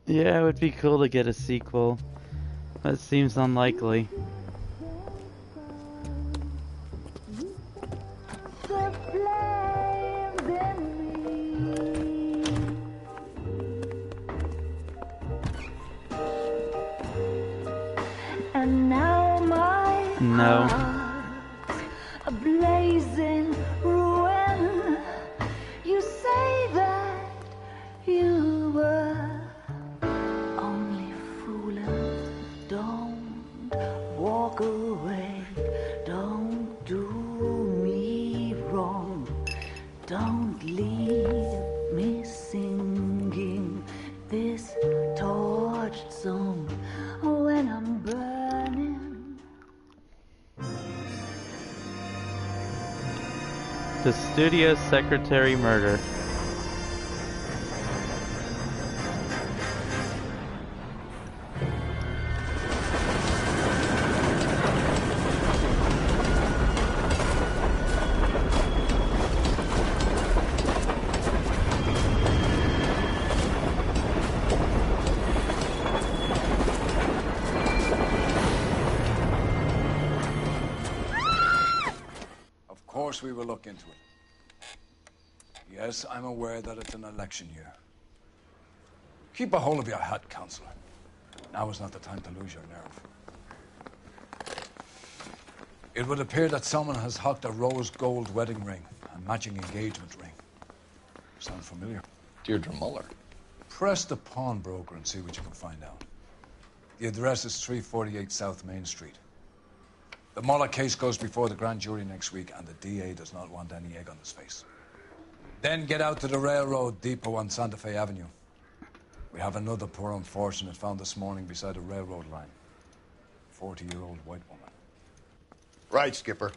Yeah, it would be cool to get a sequel. That seems unlikely. And now my No. heart's a blazing ruin. You say that you were only fooling. Don't walk away. Don't do me wrong. Don't leave me singing this torched song when I'm burning. The studio secretary murder. We will look into it. Yes, I'm aware that it's an election year. Keep a hold of your hat, Counselor. Now is not the time to lose your nerve. It would appear that someone has hocked a rose gold wedding ring and matching engagement ring. Sound familiar? Deirdre Muller. Press the pawnbroker and see what you can find out. The address is 348 South Main Street. The Muller case goes before the grand jury next week, and the DA does not want any egg on his face. Then get out to the railroad depot on Santa Fe Avenue. We have another poor unfortunate found this morning beside a railroad line. 40-year-old white woman. Right, Skipper.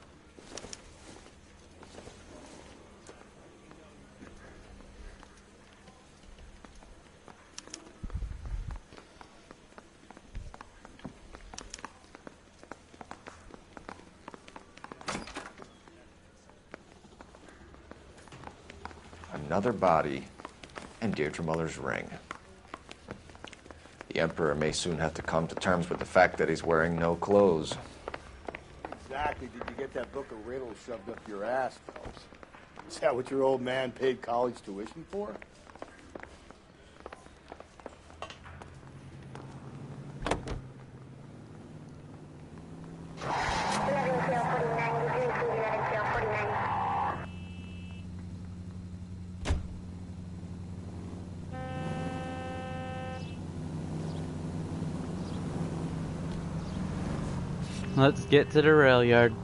Another body, and Deirdre Muller's ring. The Emperor may soon have to come to terms with the fact that he's wearing no clothes. Exactly. Did you get that book of riddles shoved up your ass, Phelps? Is that what your old man paid college tuition for? Let's get to the rail yard.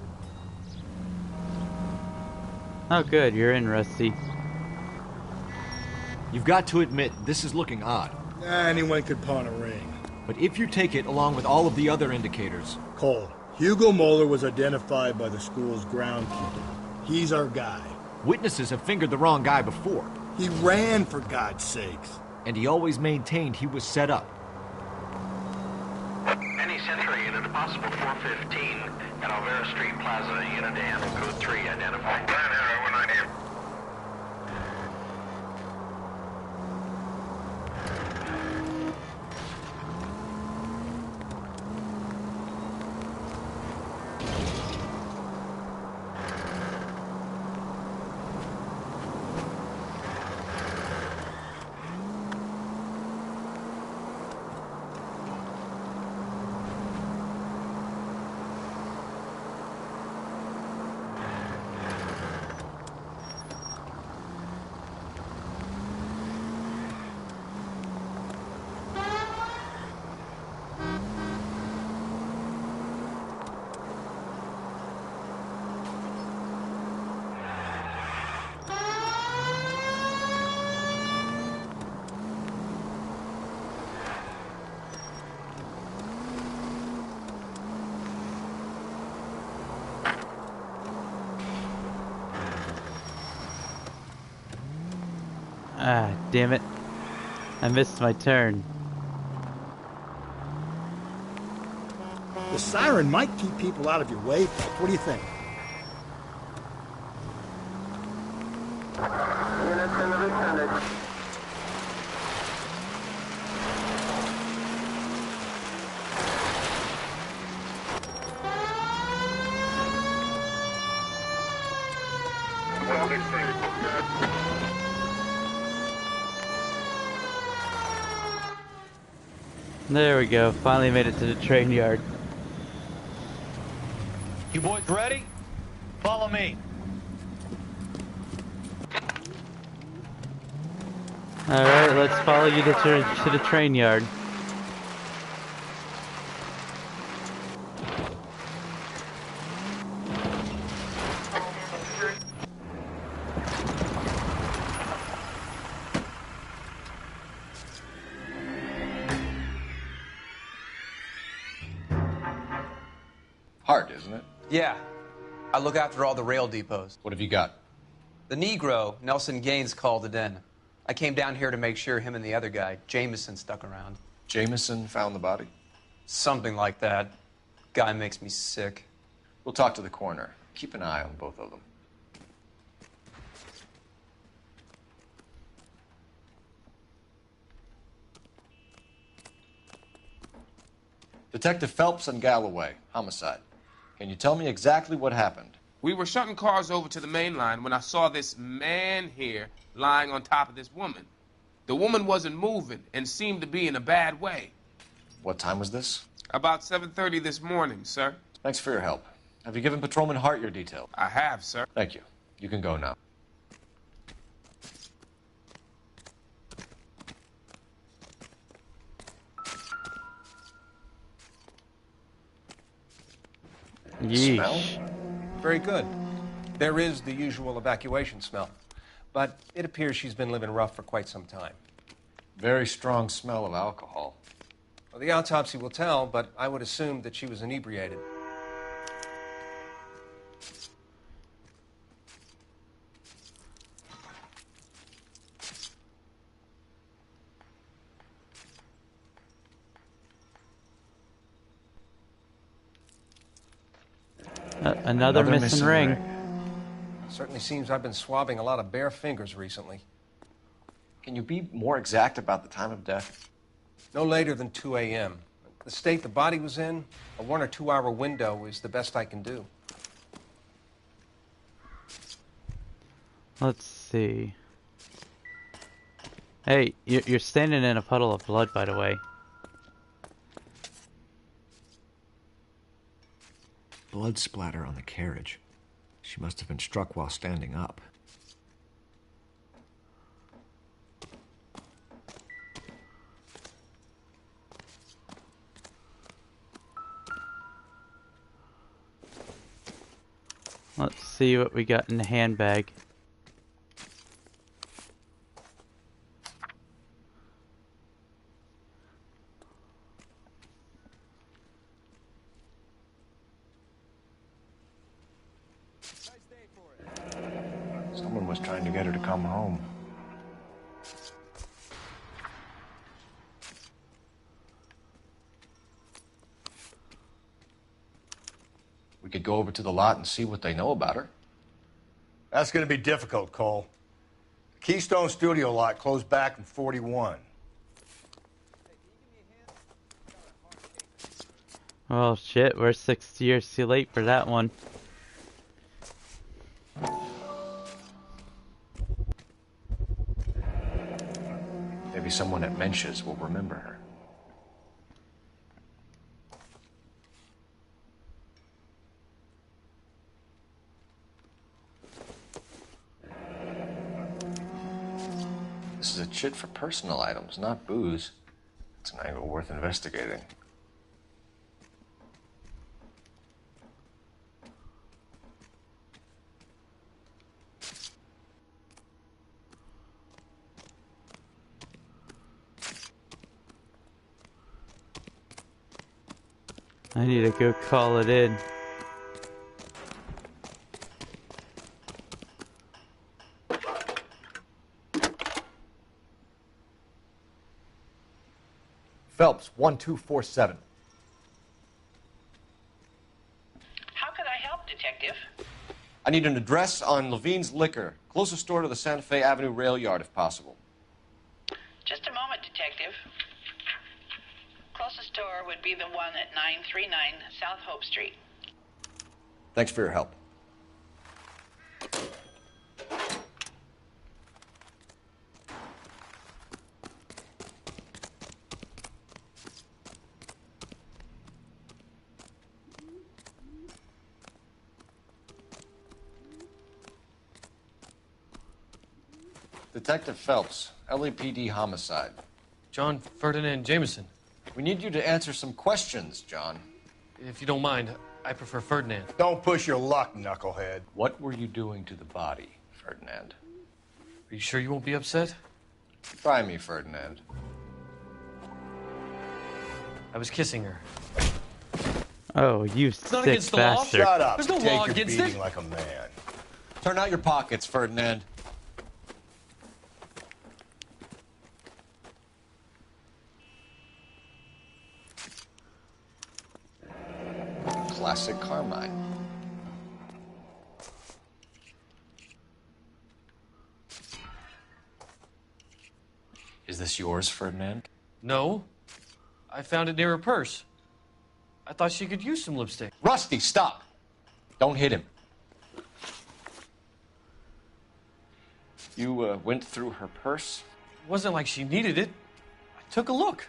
Oh good, you're in, Rusty. You've got to admit, this is looking odd. Anyone could pawn a ring. But if you take it along with all of the other indicators... Cole, Hugo Moeller was identified by the school's groundkeeper. He's our guy. Witnesses have fingered the wrong guy before. He ran, for God's sakes. And he always maintained he was set up. Any Central unit, possible 415 at Alvera Street Plaza, unit and code 3 identified. Brian Arrow, 190. Ah, damn it. I missed my turn. The siren might keep people out of your way, Phelps. What do you think? Units in the vicinity. There we go. Finally made it to the train yard. You boys ready? Follow me. Alright, let's follow you to the train yard. Hard, isn't it? Yeah. I look after all the rail depots. What have you got? The Negro, Nelson Gaines, called it in. I came down here to make sure him and the other guy, Jameson, stuck around. Jameson found the body? Something like that. Guy makes me sick. We'll talk to the coroner. Keep an eye on both of them. Detective Phelps and Galloway, homicide. Can you tell me exactly what happened? We were shutting cars over to the main line when I saw this man here lying on top of this woman. The woman wasn't moving and seemed to be in a bad way. What time was this? About 7:30 this morning, sir. Thanks for your help. Have you given Patrolman Hart your details? I have, sir. Thank you. You can go now. Smell? Yeesh. Very good. There is the usual evacuation smell, but it appears she's been living rough for quite some time. Very strong smell of alcohol. Well, the autopsy will tell, but I would assume that she was inebriated. Another missing ring. Certainly seems I've been swabbing a lot of bare fingers recently. Can you be more exact about the time of death? No later than 2 a.m. The state the body was in, a 1 or 2 hour window is the best I can do. Let's see. Hey, you're standing in a puddle of blood, by the way. Blood splatter on the carriage. She must have been struck while standing up. Let's see what we got in the handbag. Someone was trying to get her to come home. We could go over to the lot and see what they know about her. That's going to be difficult, Cole. The Keystone Studio lot closed back in 41. Oh shit, we're 6 years too late for that one. Maybe someone at Mensch's will remember her. This is a chit for personal items, not booze. It's an angle worth investigating. I need to go call it in. Phelps, 1247. How can I help, Detective? I need an address on Levine's Liquor, closest store to the Santa Fe Avenue rail yard, if possible. Just a moment, Detective. Closest store would be the one at 939 South Hope Street. Thanks for your help. Detective Phelps, LAPD homicide. John Ferdinand Jameson. We need you to answer some questions, John. If you don't mind, I prefer Ferdinand. Don't push your luck, knucklehead. What were you doing to the body, Ferdinand? Are you sure you won't be upset? Try me, Ferdinand. I was kissing her. Oh, you It's not sick against the law. bastard. Shut up. There's no Take law your against beating it. like a man. Turn out your pockets, Ferdinand. Classic Carmine. Is this yours, Ferdinand? No. I found it near her purse. I thought she could use some lipstick. Rusty, stop! Don't hit him. You went through her purse? It wasn't like she needed it. I took a look.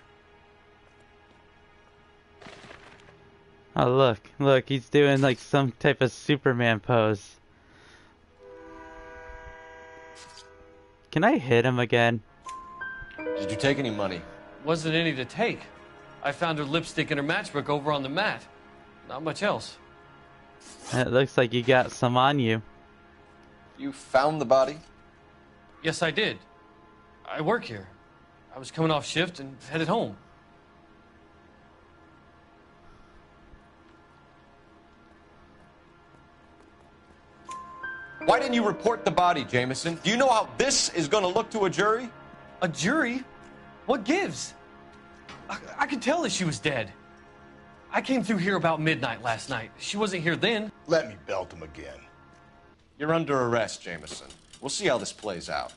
Oh, look, he's doing like some type of Superman pose. Can I hit him again? Did you take any money? Wasn't any to take. I found her lipstick and her matchbook over on the mat. Not much else. It looks like you got some on you. You found the body? Yes, I did. I work here. I was coming off shift and headed home. Why didn't you report the body, Jameson? Do you know how this is going to look to a jury? A jury? What gives? I could tell that she was dead. I came through here about midnight last night. She wasn't here then. Let me belt him again. You're under arrest, Jameson. We'll see how this plays out.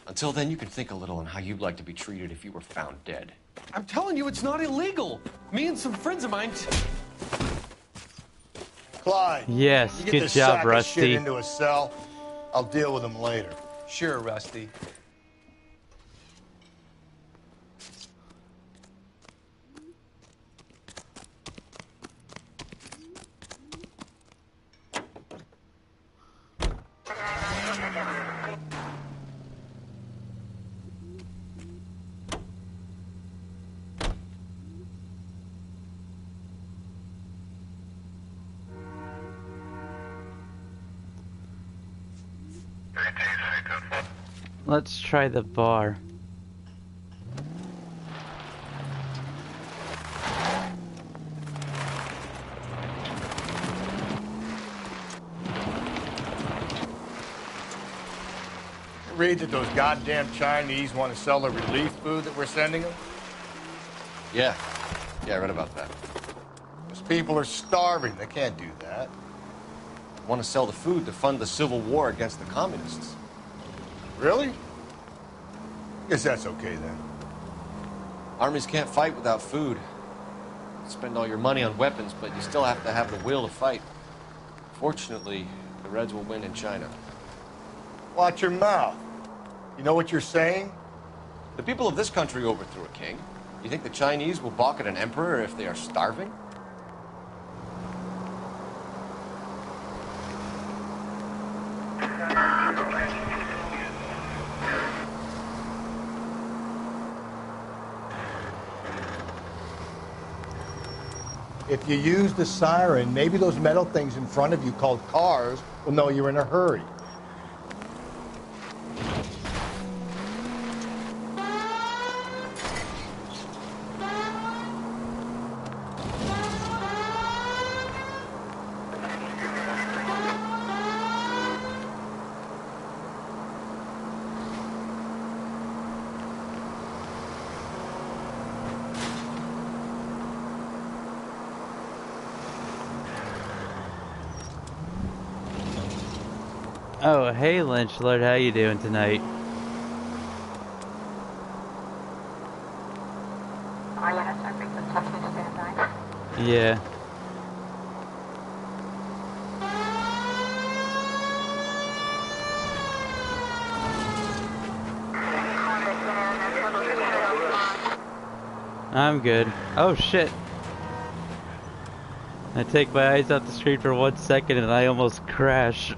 Until then, you can think a little on how you'd like to be treated if you were found dead. I'm telling you, it's not illegal. Me and some friends of mine... Clyde. Yes, you get good this job, sack Rusty. Of shit into a cell. I'll deal with him later. Sure, Rusty. Let's try the bar. Read that those goddamn Chinese want to sell the relief food that we're sending them? Yeah, I read about that. Those people are starving. They can't do that. Want to sell the food to fund the civil war against the communists. Really? Guess that's okay then. Armies can't fight without food. Spend all your money on weapons, but you still have to have the will to fight. Fortunately, the Reds will win in China. Watch your mouth. You know what you're saying? The people of this country overthrew a king. You think the Chinese will balk at an emperor if they are starving? If you use the siren, maybe those metal things in front of you called cars will know you're in a hurry. Oh, hey Lynch Lord, how you doing tonight? Yeah. I'm good. Oh shit. I take my eyes off the screen for 1 second and I almost crash.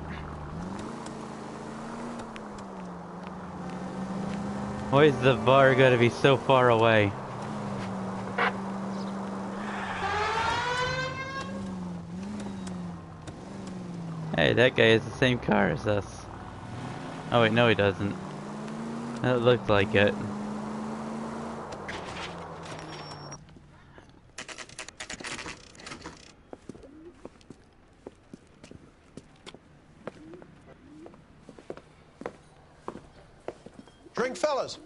Why is the bar gotta be so far away? Hey, that guy has the same car as us. Oh wait, no he doesn't. That looked like it. Drink, fellas.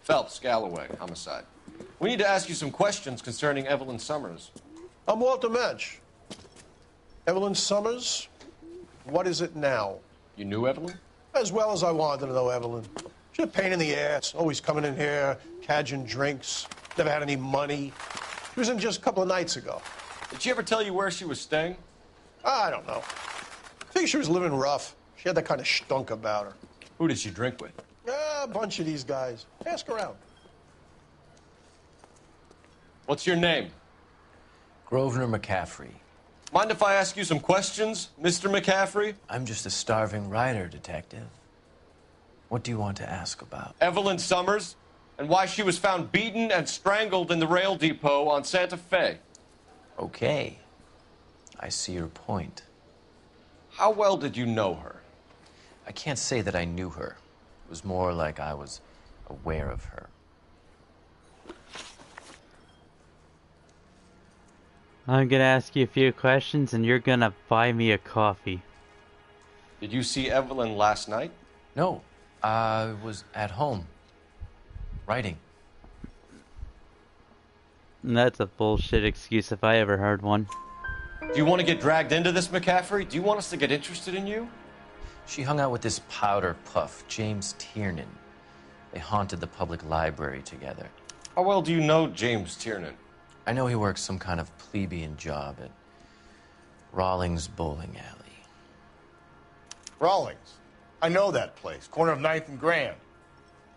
Phelps, Galloway, homicide. We need to ask you some questions concerning Evelyn Summers. I'm Walter Mensch. Evelyn Summers, what is it now? You knew Evelyn? As well as I wanted to know Evelyn. She's a pain in the ass, always coming in here, cadging drinks, never had any money. She was in just a couple of nights ago. Did she ever tell you where she was staying? I don't know. I think she was living rough. She had that kind of stunk about her. Who did she drink with? A bunch of these guys. Ask around. What's your name? Grosvenor McCaffrey. Mind if I ask you some questions, Mr. McCaffrey? I'm just a starving writer, detective. What do you want to ask about? Evelyn Summers, and why she was found beaten and strangled in the rail depot on Santa Fe. Okay. I see your point. How well did you know her? I can't say that I knew her. It was more like I was aware of her. I'm gonna ask you a few questions and you're gonna buy me a coffee. Did you see Evelyn last night? No, I was at home, writing. And that's a bullshit excuse if I ever heard one. Do you want to get dragged into this, McCaffrey? Do you want us to get interested in you? She hung out with this powder puff, James Tiernan. They haunted the public library together. How well do you know James Tiernan? I know he works some kind of plebeian job at Rawlings Bowling Alley. Rawlings. I know that place. Corner of 9th and Grand.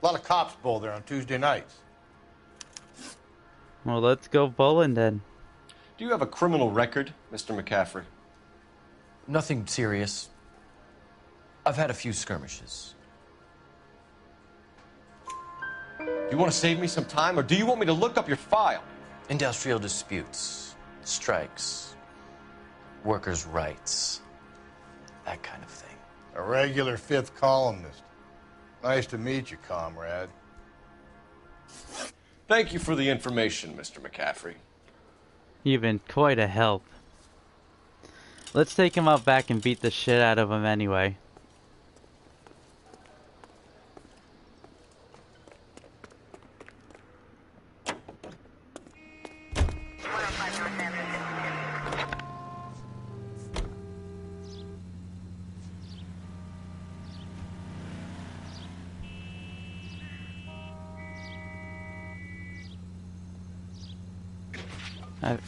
A lot of cops bowl there on Tuesday nights. Well, let's go bowling then. Do you have a criminal record, Mr. McCaffrey? Nothing serious. I've had a few skirmishes. Do you want to save me some time, or do you want me to look up your file? Industrial disputes, strikes, workers' rights, that kind of thing. A regular fifth columnist. Nice to meet you, comrade. Thank you for the information, Mr. McCaffrey. You've been quite a help. Let's take him out back and beat the shit out of him anyway.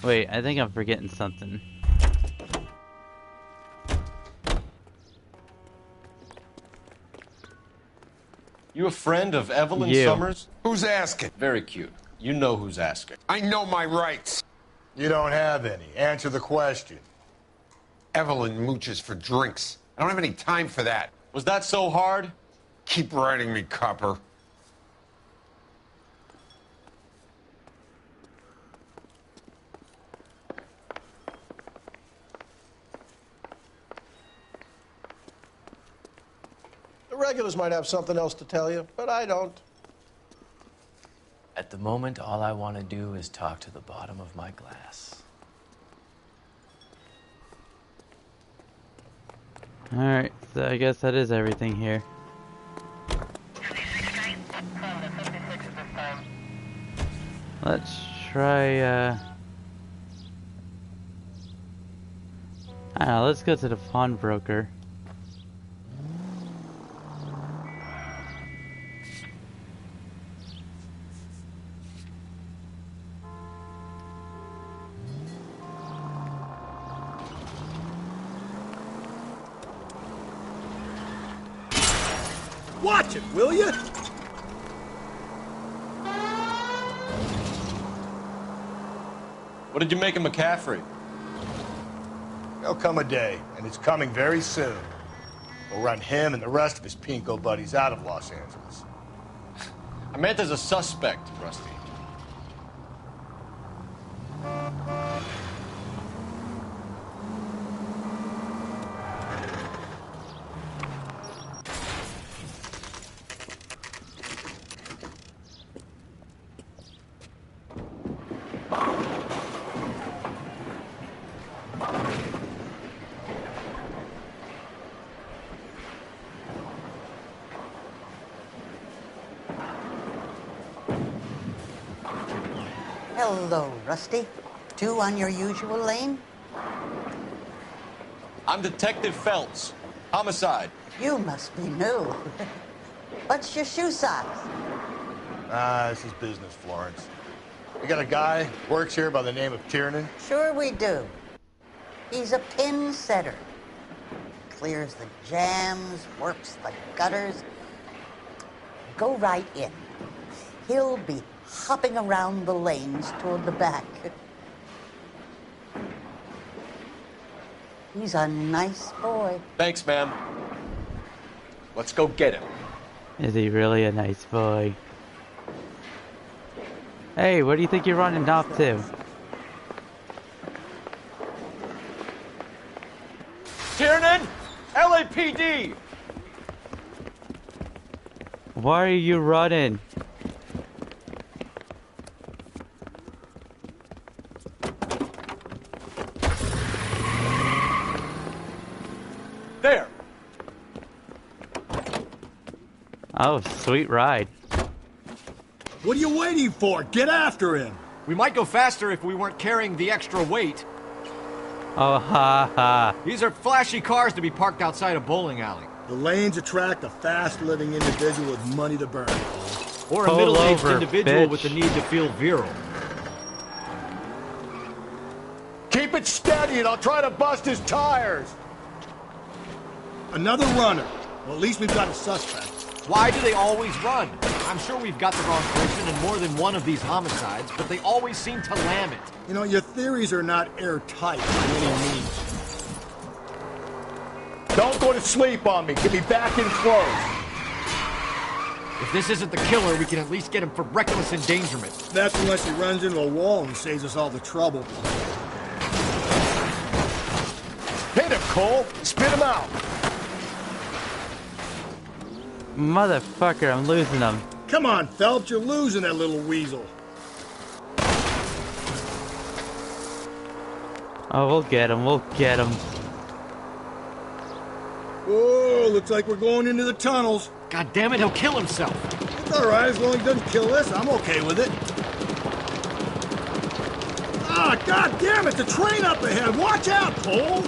Wait, I think I'm forgetting something. You a friend of Evelyn Summers? Who's asking? Very cute. You know who's asking. I know my rights. You don't have any. Answer the question. Evelyn mooches for drinks. I don't have any time for that. Was that so hard? Keep writing me, copper. The regulars might have something else to tell you, but I don't. At the moment, all I want to do is talk to the bottom of my glass. Alright, so I guess that is everything here. Let's try, I don't know, let's go to the pawnbroker. Watch it, will you? What did you make of McCaffrey? There'll come a day, and it's coming very soon. We'll run him and the rest of his pinko buddies out of Los Angeles. I meant as a suspect, Rusty. Hello, Rusty. Two on your usual lane? I'm Detective Phelps. Homicide. You must be new. What's your shoe size? This is business, Florence. We got a guy works here by the name of Tiernan. Sure we do. He's a pin setter. Clears the jams, works the gutters. Go right in. He'll be hopping around the lanes toward the back. He's a nice boy. Thanks, ma'am. Let's go get him. Is he really a nice boy? Hey, where do you think you're running off to? Tiernan! LAPD! Why are you running? There! Oh, sweet ride. What are you waiting for? Get after him! We might go faster if we weren't carrying the extra weight. Oh, ha ha. These are flashy cars to be parked outside a bowling alley. The lanes attract a fast-living individual with money to burn. Or a Pull middle-aged over, individual bitch. with the need to feel virile. Keep it steady and I'll try to bust his tires! Another runner. Well, at least we've got a suspect. Why do they always run? I'm sure we've got the wrong person in more than one of these homicides, but they always seem to lam it. You know, your theories are not airtight by any means. Don't go to sleep on me. Get me back in close. If this isn't the killer, we can at least get him for reckless endangerment. That's unless he runs into a wall and saves us all the trouble. Hit him, Cole. Spit him out. Motherfucker, I'm losing him. Come on, Phelps. You're losing that little weasel. Oh, we'll get him. We'll get him. Whoa, looks like we're going into the tunnels. God damn it, he'll kill himself. It's all right, as long as he doesn't kill us. I'm okay with it. Ah, god damn it, the train up ahead. Watch out, Cole.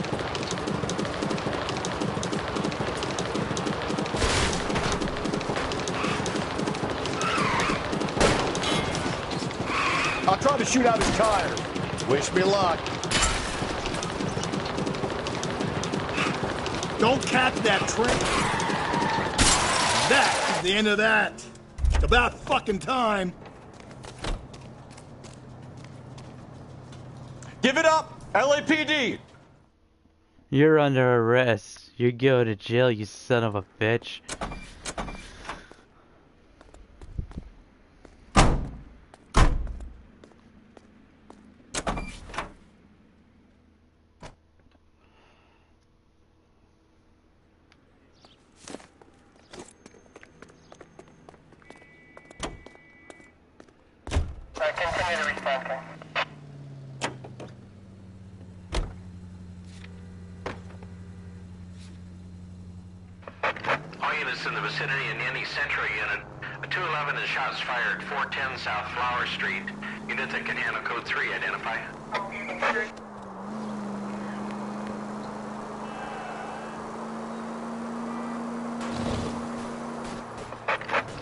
I'll try to shoot out his tires. Wish me luck. Don't catch that train. That's the end of that. It's about fucking time. Give it up! LAPD! You're under arrest. You're going to jail, you son of a bitch. Continue to respond, King. All units in the vicinity in any Central unit. A 211 and shots fired, 410 South Flower Street. Unit that can handle code 3, identify.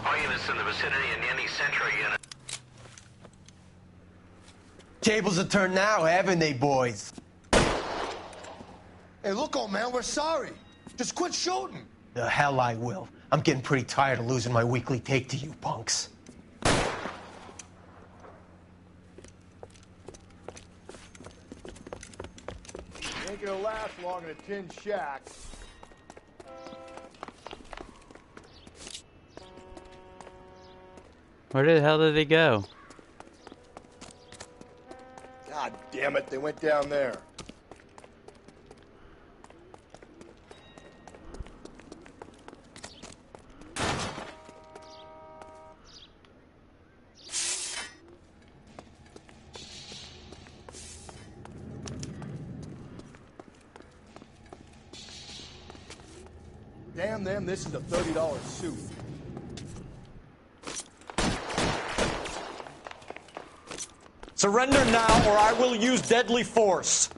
All units in the vicinity in any Central unit. Tables are turned now, haven't they, boys? Hey, look, old man, we're sorry. Just quit shooting. The hell I will. I'm getting pretty tired of losing my weekly take to you punks. Ain't gonna last long in a tin shack. Where the hell did he go? God damn it, they went down there. Damn them, this is a $30 suit. Surrender now, or I will use deadly force.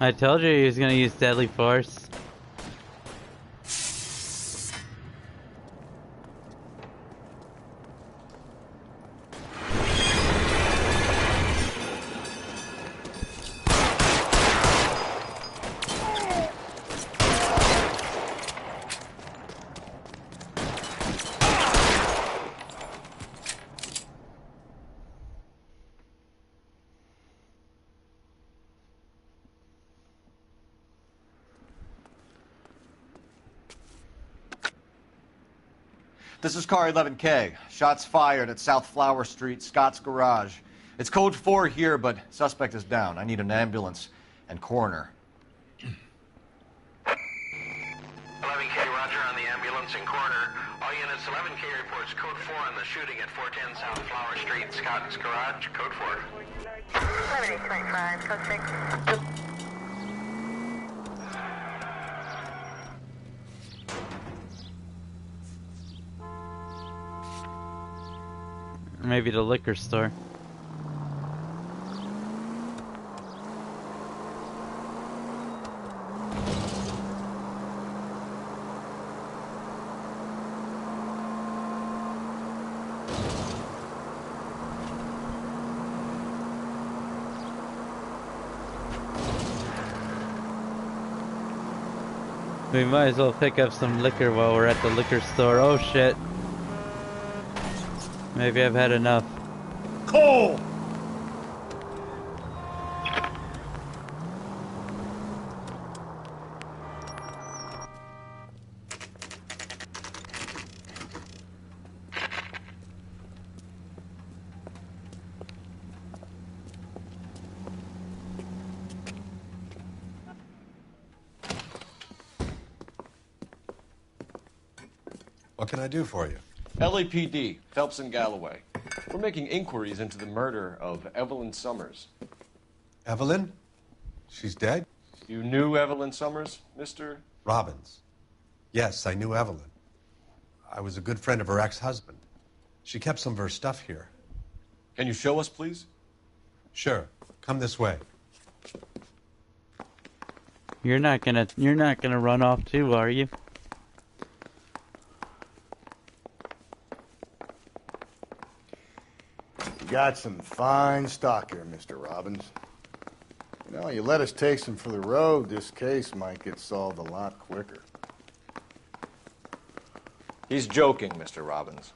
I told you he was gonna use deadly force. This is car 11K. Shots fired at South Flower Street, Scott's Garage. It's code 4 here, but suspect is down. I need an ambulance and coroner. 11K, roger on the ambulance and coroner. All units, 11K reports code 4 on the shooting at 410 South Flower Street, Scott's Garage, code 4. 1125, code 6. Maybe the liquor store. We might as well pick up some liquor while we're at the liquor store. Oh shit. Maybe I've had enough. Cole! What can I do for you? LAPD, Phelps and Galloway. We're making inquiries into the murder of Evelyn Summers. Evelyn? She's dead? You knew Evelyn Summers, Mr. Robbins. Yes, I knew Evelyn. I was a good friend of her ex-husband. She kept some of her stuff here. Can you show us, please? Sure. Come this way. You're not gonna run off too, are you? You got some fine stock here, Mr. Robbins. You know, you let us take some for the road, this case might get solved a lot quicker. He's joking, Mr. Robbins.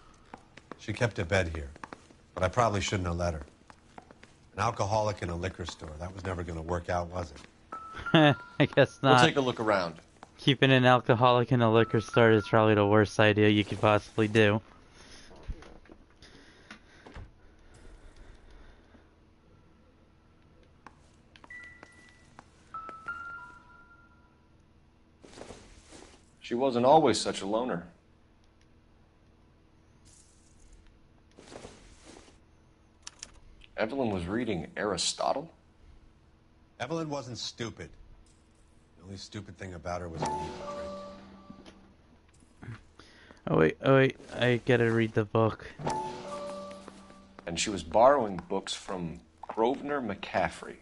She kept a bed here, but I probably shouldn't have let her. An alcoholic in a liquor store. That was never going to work out, was it? I guess not. We'll take a look around. Keeping an alcoholic in a liquor store is probably the worst idea you could possibly do. She wasn't always such a loner. Evelyn was reading Aristotle? Evelyn wasn't stupid. The only stupid thing about her was a need to drink. Oh wait, I gotta read the book. And she was borrowing books from Grosvenor McCaffrey.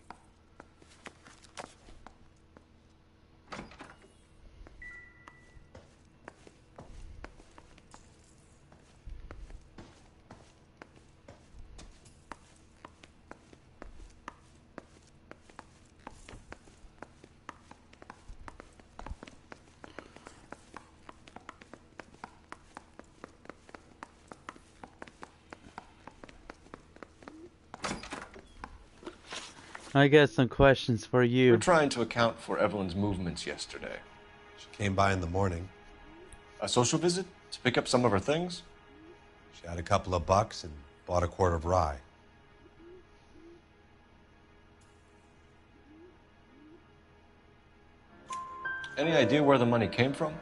I got some questions for you. We're trying to account for Evelyn's movements yesterday. She came by in the morning. A social visit? To pick up some of her things? She had a couple of bucks and bought a quart of rye. Any idea where the money came from?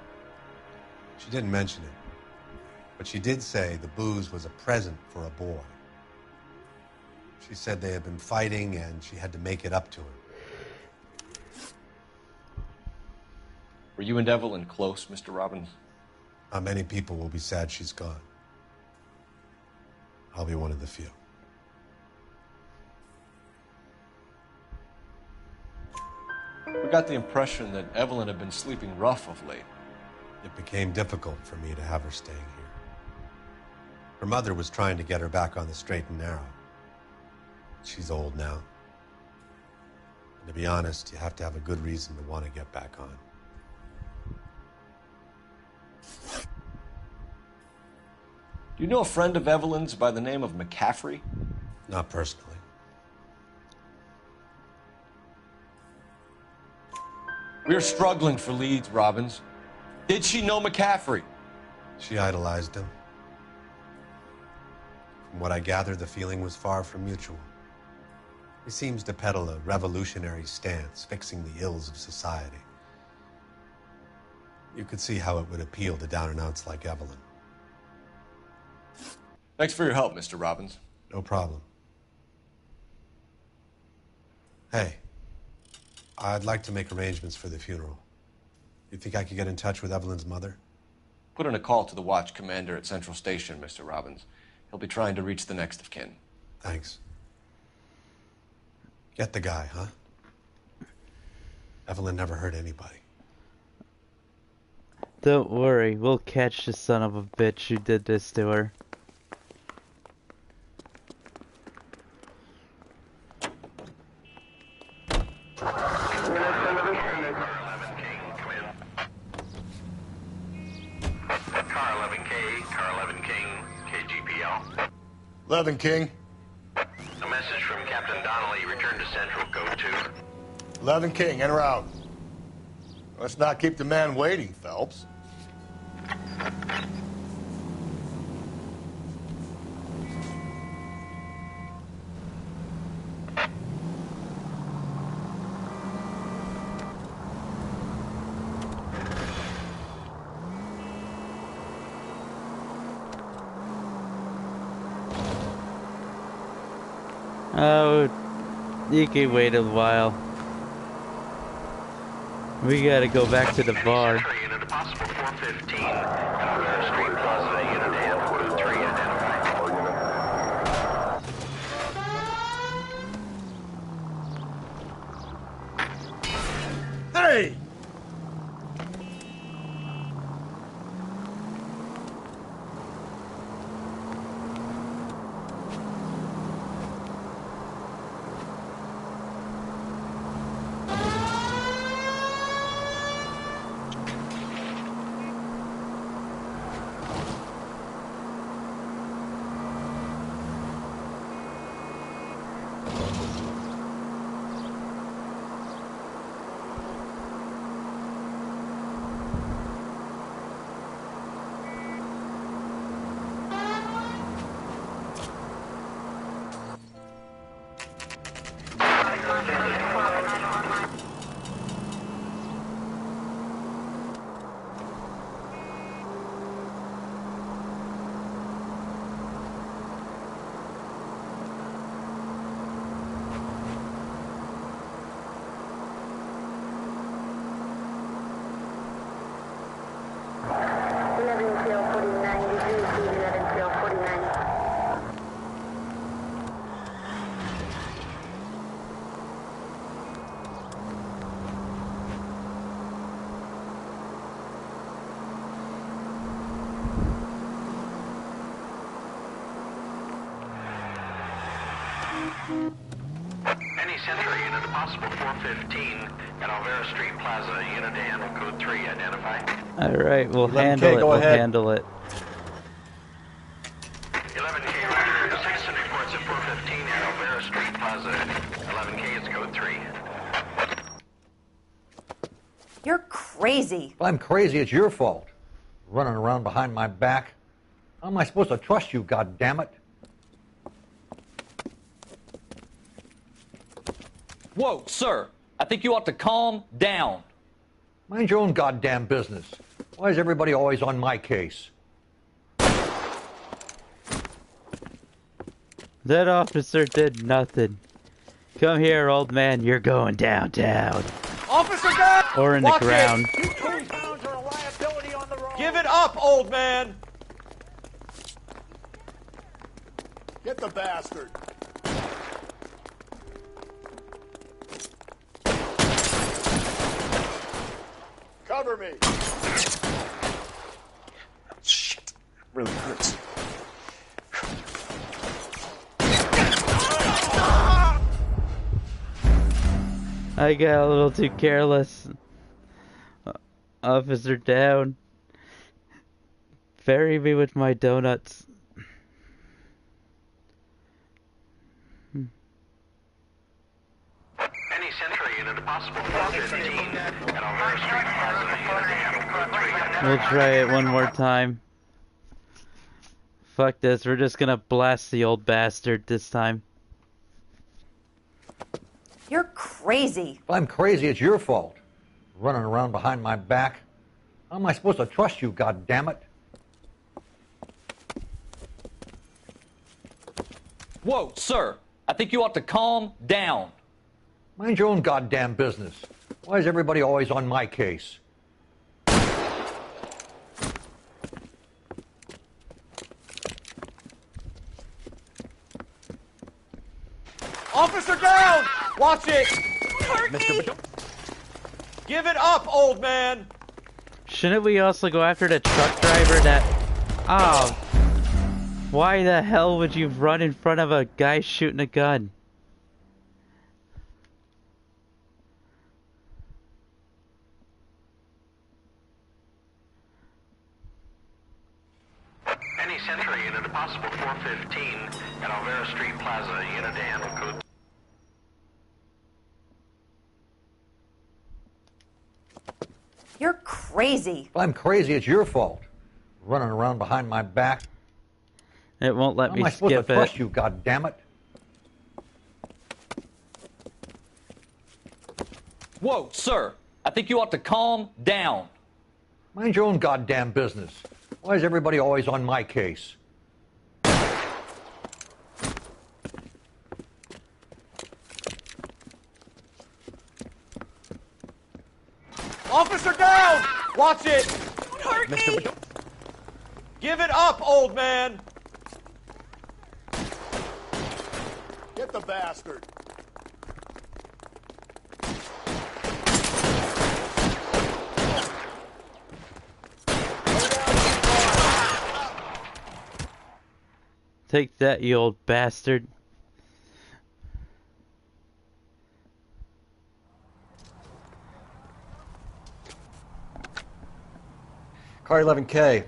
She didn't mention it, but she did say the booze was a present for a boy. She said they had been fighting and she had to make it up to him. Were you and Evelyn close, Mr. Robbins? Many people will be sad she's gone. I'll be one of the few. We got the impression that Evelyn had been sleeping rough of late. It became difficult for me to have her staying here. Her mother was trying to get her back on the straight and narrow. She's old now. And to be honest, you have to have a good reason to want to get back on. Do you know a friend of Evelyn's by the name of McCaffrey? Not personally. We're struggling for leads, Robbins. Did she know McCaffrey? She idolized him. From what I gather, the feeling was far from mutual. He seems to peddle a revolutionary stance, fixing the ills of society. You could see how it would appeal to down-and-outs like Evelyn. Thanks for your help, Mr. Robbins. No problem. Hey, I'd like to make arrangements for the funeral. You think I could get in touch with Evelyn's mother? Put in a call to the watch commander at Central Station, Mr. Robbins. He'll be trying to reach the next of kin. Thanks. Get the guy, huh? Evelyn never hurt anybody. Don't worry, we'll catch the son of a bitch who did this to her. Car 11K, Car 11 King, KGPL. 11 King. A message from Captain Donnelly. Return to Central, Code 2. 11 King, en route. Let's not keep the man waiting, Phelps. Oh, you can wait a while. We gotta go back to the bar. Unit, possible 415, Noire Street Plaza, Unit and Code 3 identified. Hey! Any Central unit, possible 415 at Alvera Street Plaza, Unit and Code 3 identified. Alright, we'll 11K, handle it, go we'll ahead. handle it. 11K, Roger. Citizen reports at 415 at Alvera Street Plaza. 11K, it's Code 3. You're crazy. If I'm crazy, it's your fault. running around behind my back. How am I supposed to trust you, goddammit? Whoa, sir. I think you ought to calm down. Mind your own goddamn business. Why is everybody always on my case? That officer did nothing. Come here, old man. You're going downtown. Officer down! Or in the Watch ground. It. Give it up, old man! Get the bastard. Cover me. Shit. Really hurts. I got a little too careless. Officer down. Ferry me with my donuts. Any Century unit, a possible 415 at Alvaro Street Plaza, unit handle code 3. We'll try it one more time. Fuck this, we're just gonna blast the old bastard this time. You're crazy. If I'm crazy, it's your fault. Running around behind my back. How am I supposed to trust you, goddammit? Whoa, sir. I think you ought to calm down. Mind your own goddamn business. Why is everybody always on my case? Officer down! Watch it! Mr. Give it up, old man! Shouldn't we also go after the truck driver that... Oh. Why the hell would you run in front of a guy shooting a gun? Any Century unit, a possible 415 at Alvaro Street Plaza, unit handle code. You're crazy. If I'm crazy, it's your fault. Running around behind my back. It won't let How me am I supposed skip to trust it. you, goddammit? Whoa, sir. I think you ought to calm down. Mind your own goddamn business. Why is everybody always on my case? Officer down! Watch it! Mr. Give it up, old man! Get the bastard. Take that, you old bastard. Car 11K.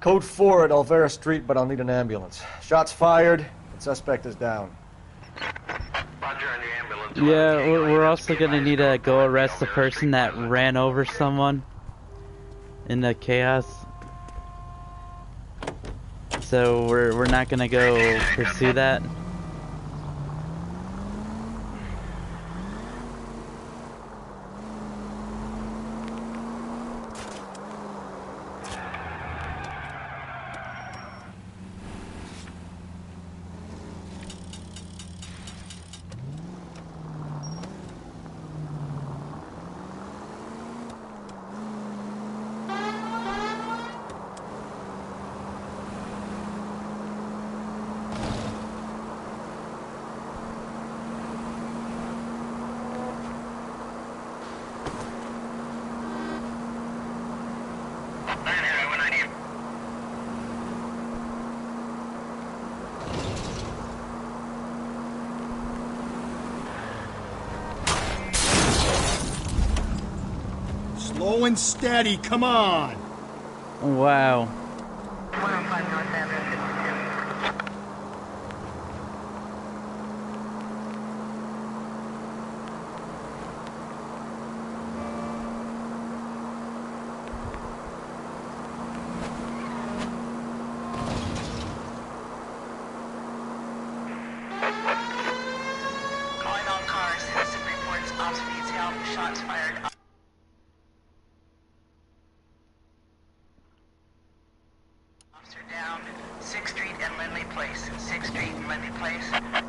Code 4 at Alvera Street, but I'll need an ambulance. Shots fired, and suspect is down. Yeah, we're also gonna need to go arrest the person that ran over someone in the chaos. So we're not gonna go pursue that. Slow and steady, come on! Wow. 105 North Avenue, 52. 6th Street and Lindley Place. 6th Street and Lindley Place.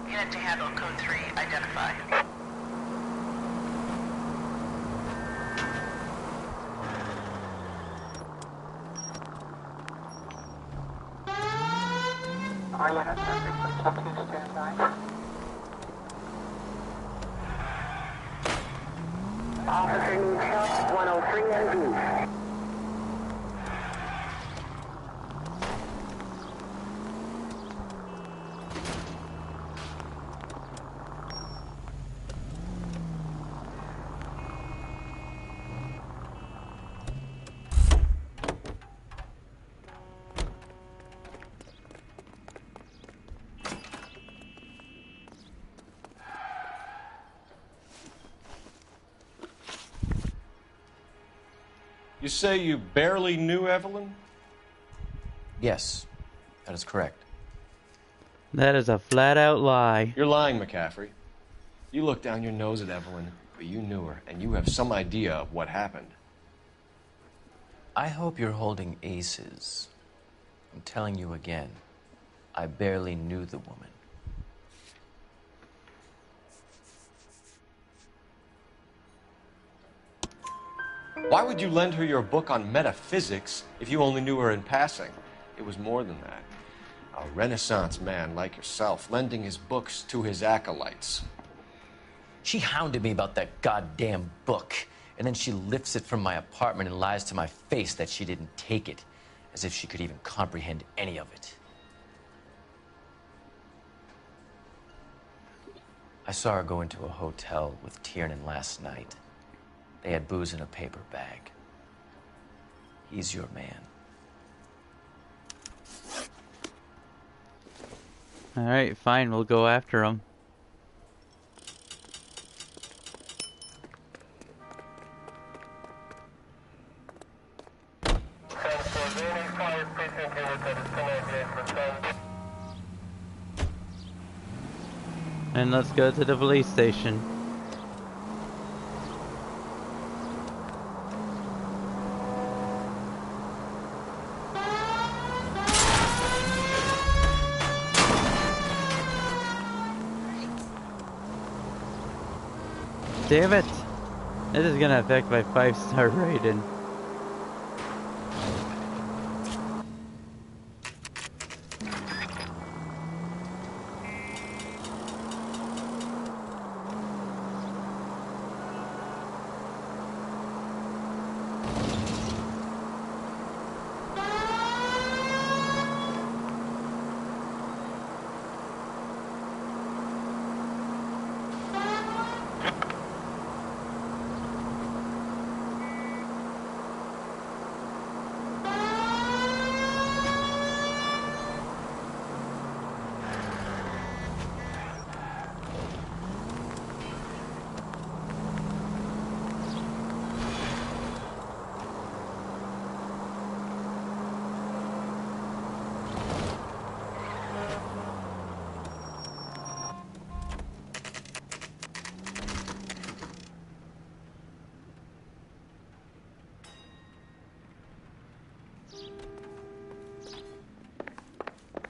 Unit to handle code 3, identify. Are you at standby? Officer needs help, 103 NB. You say you barely knew Evelyn? Yes, that is correct. That is a flat-out lie. You're lying, McCaffrey. You looked down your nose at Evelyn, but you knew her, and you have some idea of what happened. I hope you're holding aces. I'm telling you again, I barely knew the woman. Why would you lend her your book on metaphysics if you only knew her in passing? It was more than that. A Renaissance man like yourself lending his books to his acolytes. She hounded me about that goddamn book, and then she lifts it from my apartment and lies to my face that she didn't take it, as if she could even comprehend any of it. I saw her go into a hotel with Tiernan last night. They had booze in a paper bag. He's your man. Alright, fine, we'll go after him. And let's go to the police station. Damn it! This is gonna affect my 5-star rating.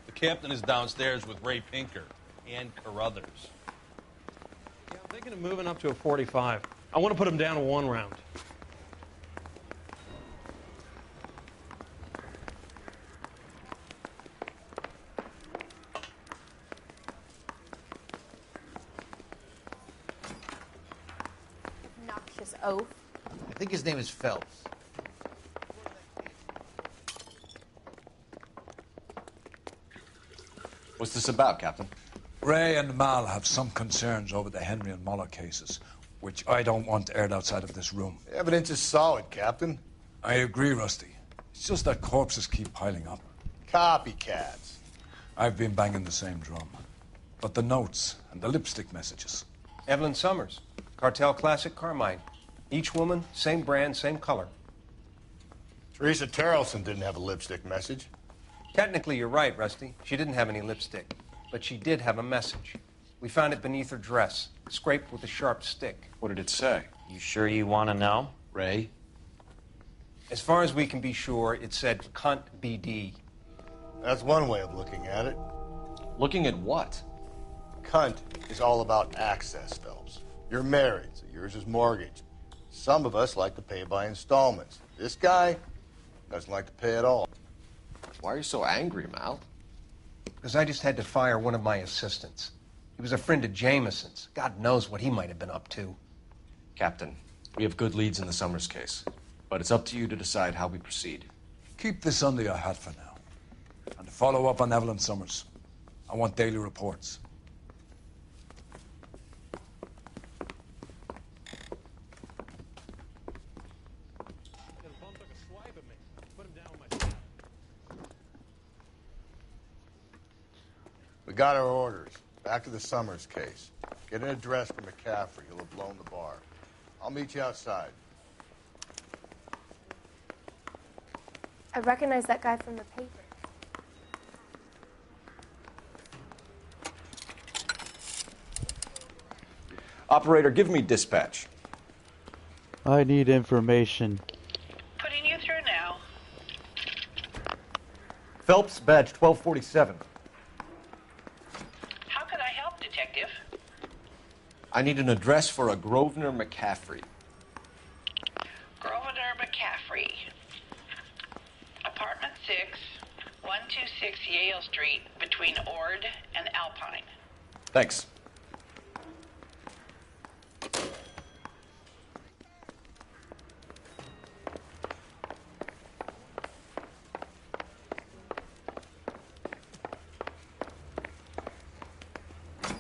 The captain is downstairs with Ray Pinker and Carruthers. Yeah, I'm thinking of moving up to a 45. I want to put him down to 1 round. Noxious oaf. I think his name is Phelps. What's this about, Captain? Ray and Mal have some concerns over the Henry and Muller cases, which I don't want aired outside of this room. The evidence is solid, Captain. I agree, Rusty. It's just that corpses keep piling up. Copycats. I've been banging the same drum. But the notes and the lipstick messages. Evelyn Summers, Cartel Classic Carmine. Each woman, same brand, same color. Teresa Terrelson didn't have a lipstick message. Technically, you're right, Rusty. She didn't have any lipstick. But she did have a message. We found it beneath her dress, scraped with a sharp stick. What did it say? You sure you want to know? Ray? As far as we can be sure, it said, "Cunt BD." That's one way of looking at it. Looking at what? Cunt is all about access, Phelps. You're married, so yours is mortgaged. Some of us like to pay by installments. This guy doesn't like to pay at all. Why are you so angry, Mal? Because I just had to fire one of my assistants. He was a friend of Jameson's. God knows what he might have been up to. Captain, we have good leads in the Summers case, but it's up to you to decide how we proceed. Keep this under your hat for now. And to follow up on Evelyn Summers, I want daily reports. We got our orders. Back to the Summers case. Get an address for McCaffrey. He'll have blown the bar. I'll meet you outside. I recognize that guy from the paper. Operator, give me dispatch. I need information. Putting you through now. Phelps, badge 1247. How can I help, Detective? I need an address for a Grosvenor McCaffrey. Grosvenor McCaffrey. Apartment 6, 126 Yale Street, between Ord and Alpine. Thanks.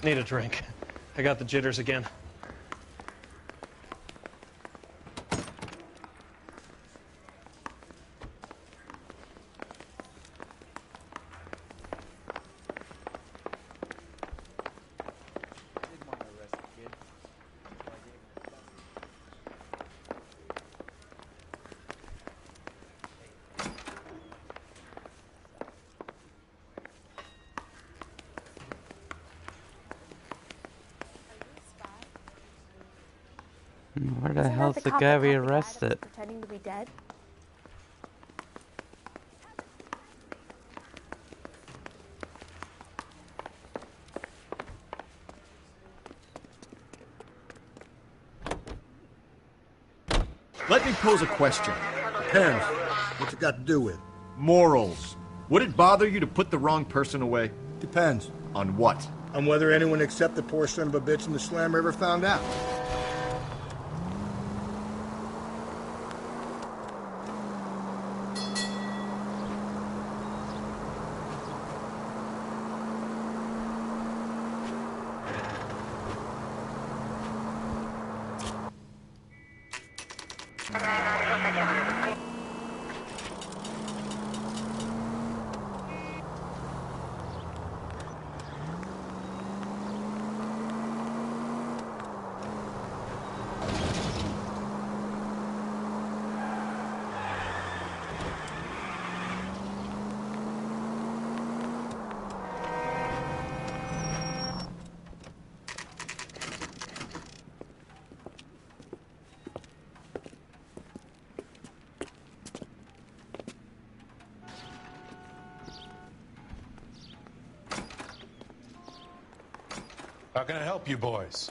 Need a drink. I got the jitters again. Where the hell's the guy we arrested? Pretending to be dead? Let me pose a question. Depends. What's it got to do with? Morals. Would it bother you to put the wrong person away? Depends. On what? On whether anyone except the poor son of a bitch in the slammer ever found out. How can I help you boys?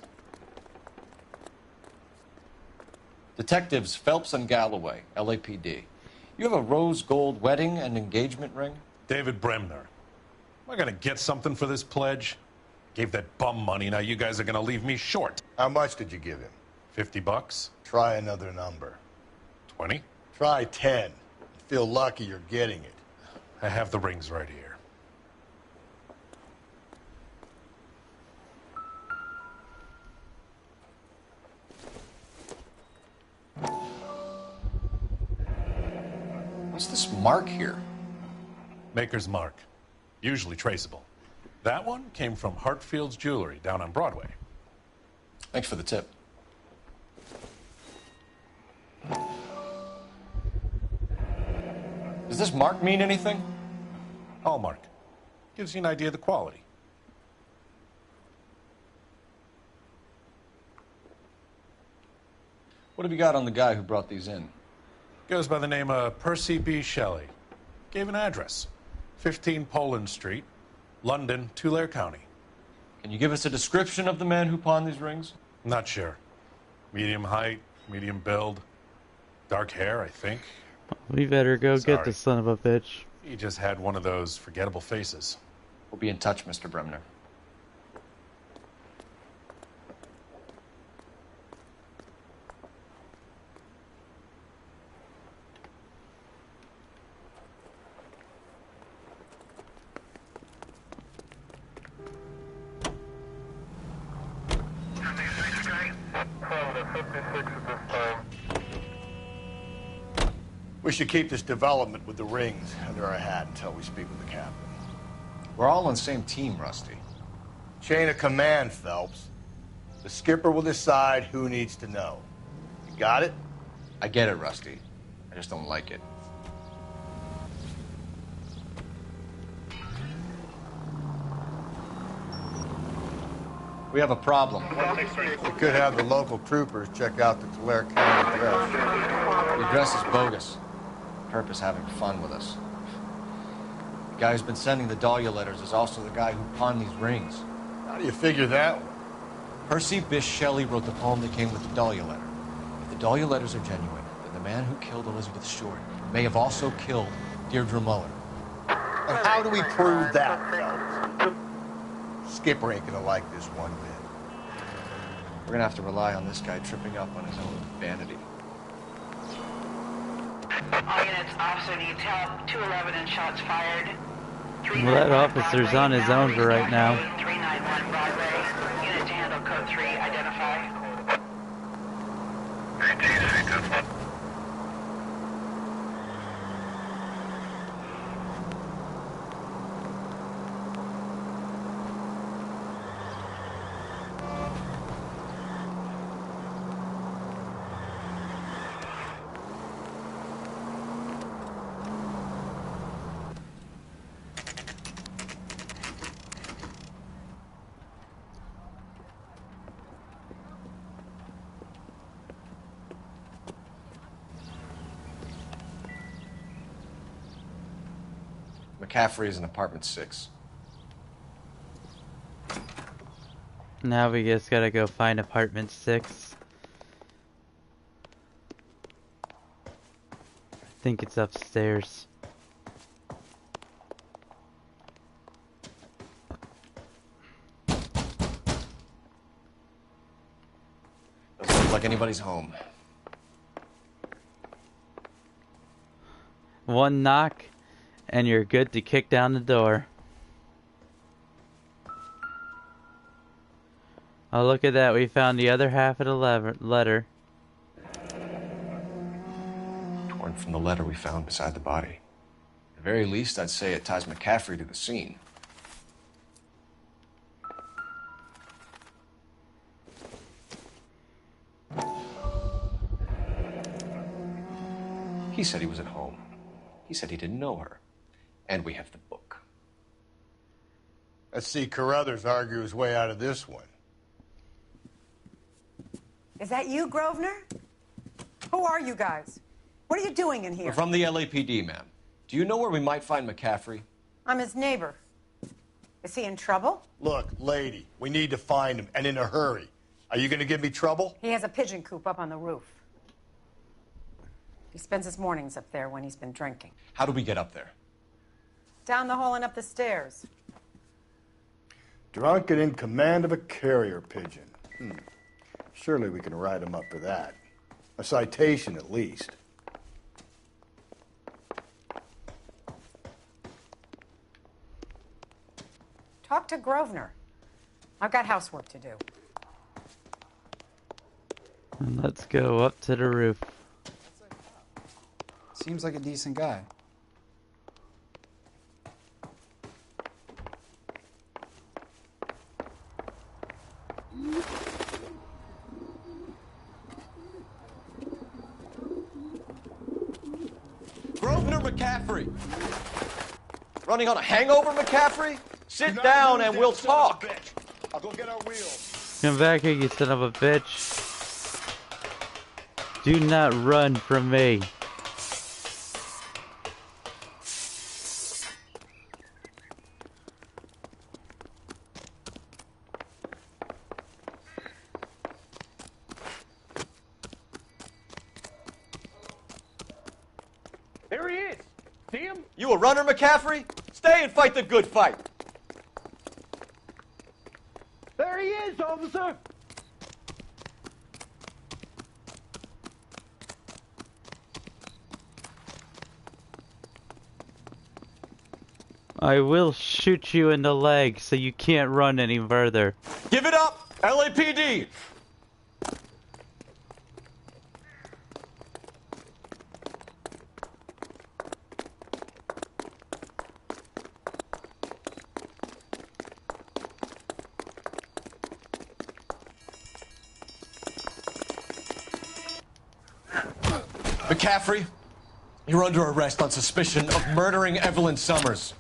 Detectives Phelps and Galloway, LAPD. You have a rose gold wedding and engagement ring? David Bremner. Am I gonna get something for this pledge? Gave that bum money, now you guys are gonna leave me short. How much did you give him? $50? Try another number. 20? Try 10. Feel lucky you're getting it. I have the rings right here. What's this mark here? Maker's mark. Usually traceable. That one came from Hartfield's Jewelry down on Broadway. Thanks for the tip. Does this mark mean anything? Hallmark. Gives you an idea of the quality. What have you got on the guy who brought these in? Goes by the name of Percy B. Shelley. Gave an address. 15 Poland Street, London, Tulare County. Can you give us a description of the man who pawned these rings? Not sure. Medium height, medium build, dark hair, I think. We better go get Sorry. the son of a bitch. He just had one of those forgettable faces. We'll be in touch, Mr. Bremner. We should keep this development with the rings under our hat until we speak with the captain. We're all on the same team, Rusty. Chain of command, Phelps. The skipper will decide who needs to know. You got it? I get it, Rusty. I just don't like it. We have a problem. We could have the local troopers check out the Tulare County address. The address is bogus. Purpose having fun with us. The guy who's been sending the Dahlia letters is also the guy who pawned these rings. How do you figure that one? Percy Bysshe Shelley wrote the poem that came with the Dahlia letter. If the Dahlia letters are genuine, then the man who killed Elizabeth Short may have also killed Deirdre Muller. And how do we prove that, Phelps? Skipper ain't gonna like this one bit. We're gonna have to rely on this guy tripping up on his own vanity. All units, officer detail, 211 and shots fired. Well, that officer's on his own for right now. 391 Broadway. Unit to handle code 3, identify. McCaffrey is in apartment 6. Now we just gotta go find apartment 6. I think it's upstairs. Doesn't look like anybody's home. One knock, and you're good to kick down the door. Oh, look at that. We found the other half of the letter. Torn from the letter we found beside the body. At the very least, I'd say it ties McCaffrey to the scene. He said he was at home. He said he didn't know her. And we have the book. Let's see Carruthers argue his way out of this one. Is that you, Grosvenor? Who are you guys? What are you doing in here? We're from the LAPD, ma'am. Do you know where we might find McCaffrey? I'm his neighbor. Is he in trouble? Look, lady, we need to find him, and in a hurry. Are you going to give me trouble? He has a pigeon coop up on the roof. He spends his mornings up there when he's been drinking. How do we get up there? Down the hall and up the stairs. Drunk and in command of a carrier pigeon. Surely we can write him up for that. A citation, at least. Talk to Grosvenor. I've got housework to do. And let's go up to the roof. Seems like a decent guy. Grosvenor McCaffrey! Running on a hangover, McCaffrey? Sit down and we'll talk. I'll go get our wheels. Come back here, you son of a bitch. Do not run from me. See him? You a runner, McCaffrey? Stay and fight the good fight. There he is, officer! I will shoot you in the leg so you can't run any further. Give it up, LAPD! McCaffrey, you're under arrest on suspicion of murdering Evelyn Summers.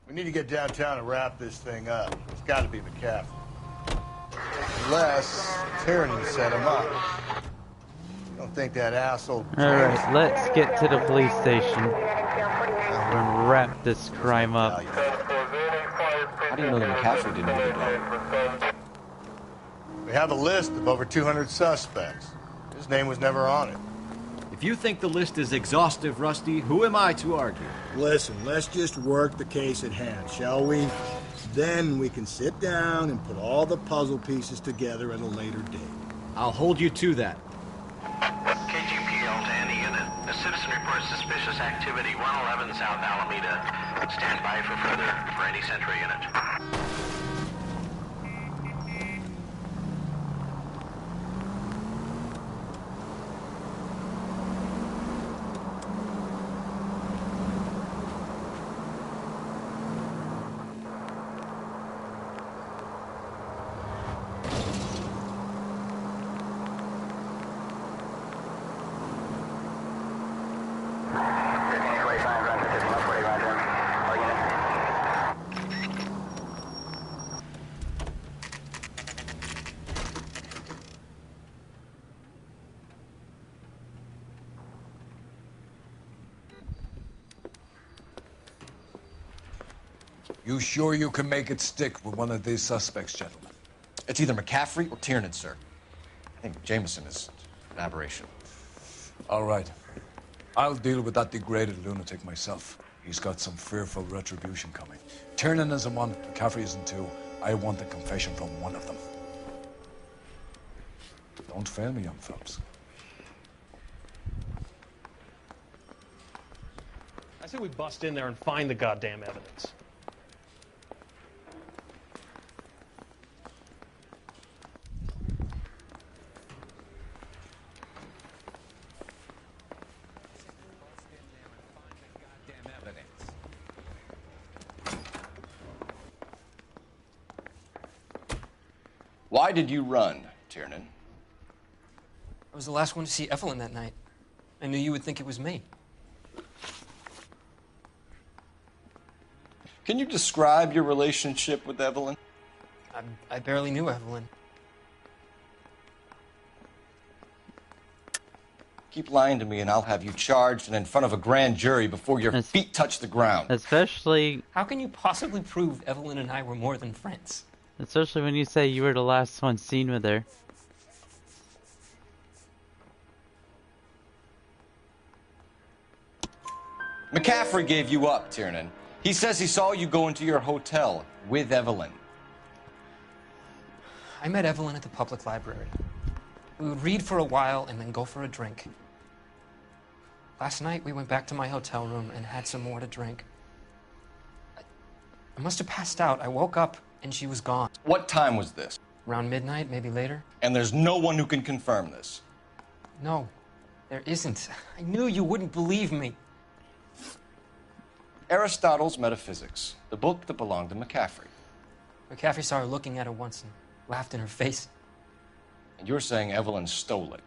We need to get downtown and wrap this thing up. It's got to be McCaffrey. Unless Tiernan set him up. I don't think that asshole... Alright, let's get to the police station and wrap this crime up. How do you know that McCaffrey didn't do the dog? We have a list of over 200 suspects. His name was never on it. If you think the list is exhaustive, Rusty, who am I to argue? Listen, let's just work the case at hand, shall we? Then we can sit down and put all the puzzle pieces together at a later date. I'll hold you to that. KGPL to any unit. A citizen reports suspicious activity 111 South Alameda. Stand by for further for any Central unit. You sure you can make it stick with one of these suspects, gentlemen? It's either McCaffrey or Tiernan, sir. I think Jameson is an aberration. All right. I'll deal with that degraded lunatic myself. He's got some fearful retribution coming. Tiernan isn't one, McCaffrey isn't two. I want a confession from one of them. Don't fail me, young fellas. I say we bust in there and find the goddamn evidence. Why did you run, Tiernan? I was the last one to see Evelyn that night. I knew you would think it was me. Can you describe your relationship with Evelyn? I barely knew Evelyn. Keep lying to me and I'll have you charged and in front of a grand jury before your feet touch the ground. Especially... How can you possibly prove Evelyn and I were more than friends? Especially when you say you were the last one seen with her. McCaffrey gave you up, Tiernan. He says he saw you go into your hotel with Evelyn. I met Evelyn at the public library. We would read for a while and then go for a drink. Last night, we went back to my hotel room and had some more to drink. I must have passed out. I woke up and she was gone. What time was this? Around midnight, maybe later. And there's no one who can confirm this? No, there isn't. I knew you wouldn't believe me. Aristotle's Metaphysics, the book that belonged to McCaffrey. McCaffrey saw her looking at it once and laughed in her face. And you're saying Evelyn stole it?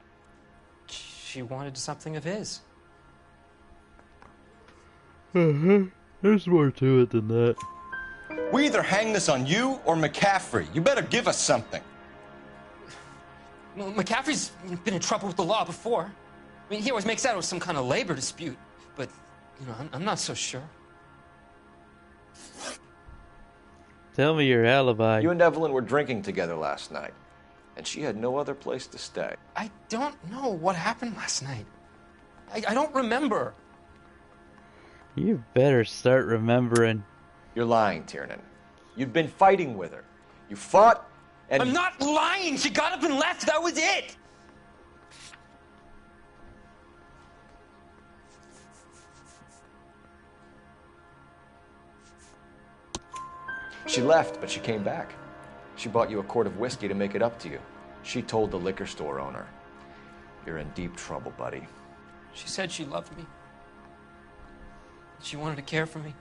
She wanted something of his. There's more to it than that. We either hang this on you or McCaffrey. You better give us something. Well, McCaffrey's been in trouble with the law before. I mean, he always makes out it was some kind of labor dispute. But, you know, I'm not so sure. Tell me your alibi. You and Evelyn were drinking together last night, and she had no other place to stay. I don't know what happened last night. I don't remember. You better start remembering. You're lying, Tiernan. You'd been fighting with her. You fought, and... I'm not lying! She got up and left! That was it! She left, but she came back. She bought you a quart of whiskey to make it up to you. She told the liquor store owner. You're in deep trouble, buddy. She said she loved me. She wanted to care for me.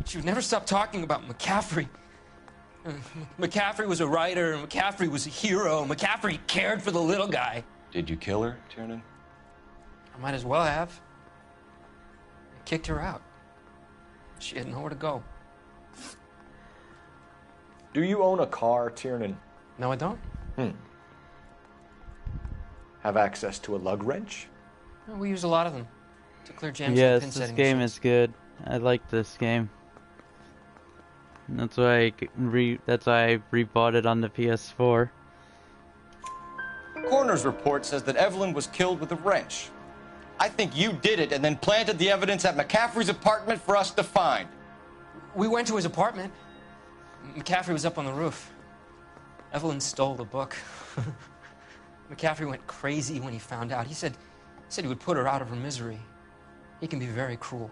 She would never stop talking about McCaffrey. McCaffrey was a writer, McCaffrey was a hero, McCaffrey cared for the little guy. Did you kill her, Tiernan? I might as well have. I kicked her out. She had nowhere to go. Do you own a car, Tiernan? No, I don't. Have access to a lug wrench? No, we use a lot of them to clear jams. Yes, pin this setting game machines. is good. I like this game. That's why I rebought it on the PS4. Coroner's report says that Evelyn was killed with a wrench. I think you did it and then planted the evidence at McCaffrey's apartment for us to find. We went to his apartment. McCaffrey was up on the roof. Evelyn stole the book. McCaffrey went crazy when he found out. He said he would put her out of her misery. He can be very cruel.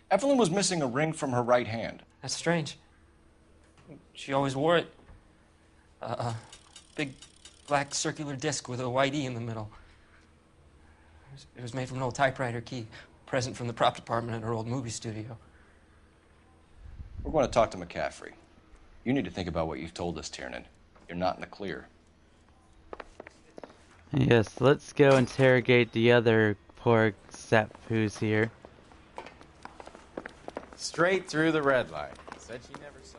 Evelyn was missing a ring from her right hand. That's strange. She always wore it. A big black circular disc with a white E in the middle. It was made from an old typewriter key, present from the prop department at her old movie studio. We're going to talk to McCaffrey. You need to think about what you've told us, Tiernan. You're not in the clear. Yes, let's go interrogate the other poor sap who's here. Straight through the red light. Said she never saw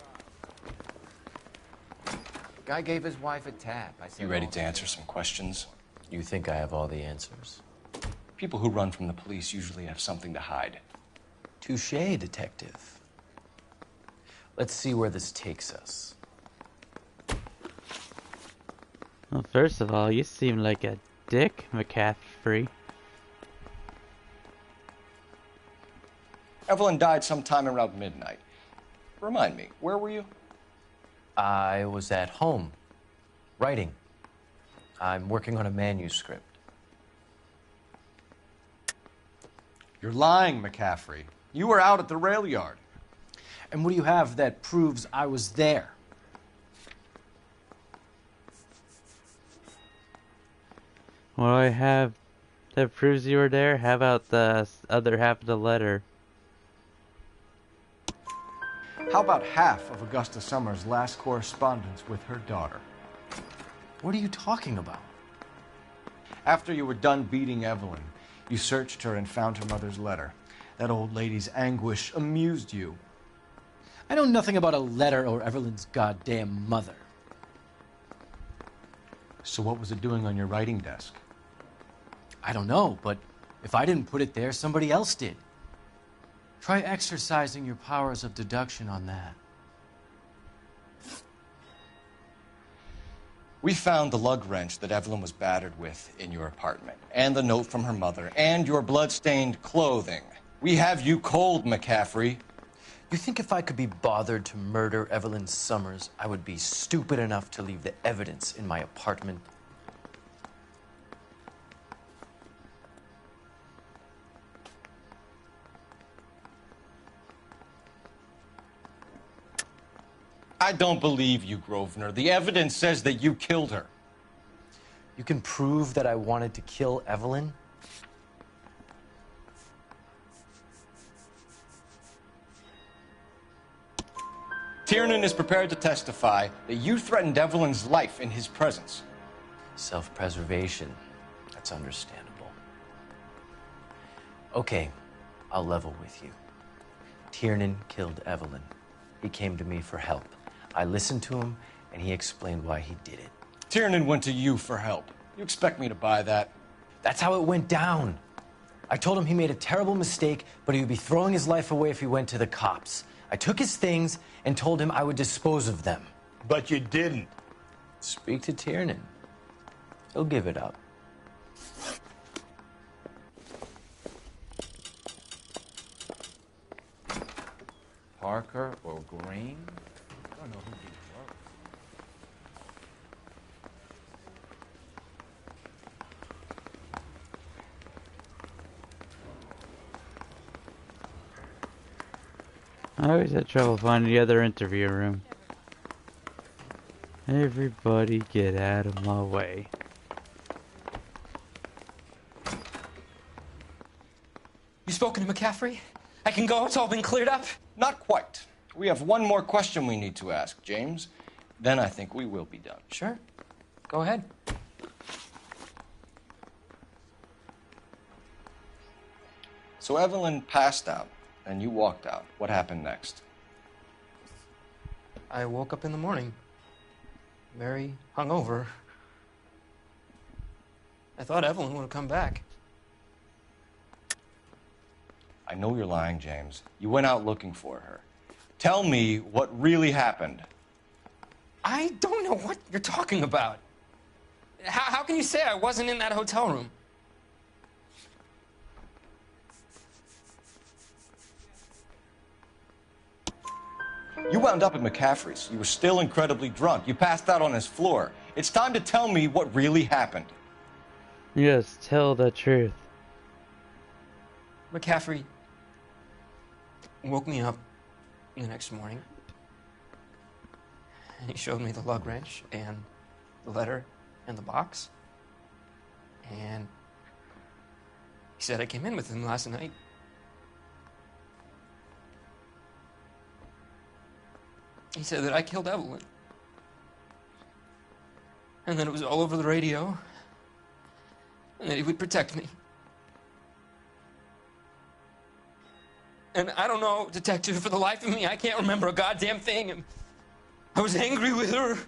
him. Guy gave his wife a tap. I said, You ready to answer some questions? You think I have all the answers? People who run from the police usually have something to hide. Touché, detective. Let's see where this takes us. Well, first of all, you seem like a dick, McCaffrey. Evelyn died sometime around midnight. Remind me, where were you? I was at home, writing. I'm working on a manuscript. You're lying, McCaffrey. You were out at the rail yard. And what do you have that proves I was there? What do I have that proves you were there? How about the other half of the letter? How about half of Augusta Summers' last correspondence with her daughter? What are you talking about? After you were done beating Evelyn, you searched her and found her mother's letter. That old lady's anguish amused you. I know nothing about a letter or Evelyn's goddamn mother. So what was it doing on your writing desk? I don't know, but if I didn't put it there, somebody else did. Try exercising your powers of deduction on that. We found the lug wrench that Evelyn was battered with in your apartment, and the note from her mother, and your blood-stained clothing. We have you cold, McCaffrey. You think if I could be bothered to murder Evelyn Summers, I would be stupid enough to leave the evidence in my apartment? I don't believe you, Grosvenor. The evidence says that you killed her. You can prove that I wanted to kill Evelyn? Tiernan is prepared to testify that you threatened Evelyn's life in his presence. Self-preservation. That's understandable. Okay, I'll level with you. Tiernan killed Evelyn. He came to me for help. I listened to him, and he explained why he did it. Tiernan went to you for help. You expect me to buy that? That's how it went down. I told him he made a terrible mistake, but he would be throwing his life away if he went to the cops. I took his things and told him I would dispose of them. But you didn't. Speak to Tiernan. He'll give it up. Parker or Green? I don't know who these I always had trouble finding the other interview room. Everybody get out of my way. You spoken to McCaffrey? I can go, it's all been cleared up? Not quite. We have one more question we need to ask, James. Then I think we will be done. Sure. Go ahead. So Evelyn passed out, and you walked out. What happened next? I woke up in the morning, very hungover. I thought Evelyn would have come back. I know you're lying, James. You went out looking for her. Tell me what really happened. I don't know what you're talking about. How can you say I wasn't in that hotel room? You wound up at McCaffrey's. You were still incredibly drunk. You passed out on his floor. It's time to tell me what really happened. Yes, tell the truth. McCaffrey woke me up the next morning, and he showed me the lug wrench and the letter and the box, and he said I came in with him last night. He said that I killed Evelyn, and that it was all over the radio, and that he would protect me. And I don't know, Detective, for the life of me, I can't remember a goddamn thing. And I was angry with her.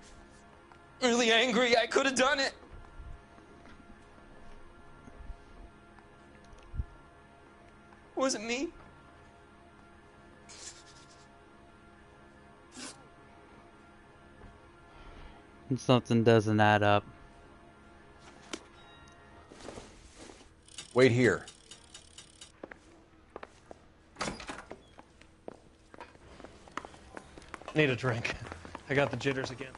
Really angry. I could have done it. Was it me? Something doesn't add up. Wait here. Need a drink. I got the jitters again.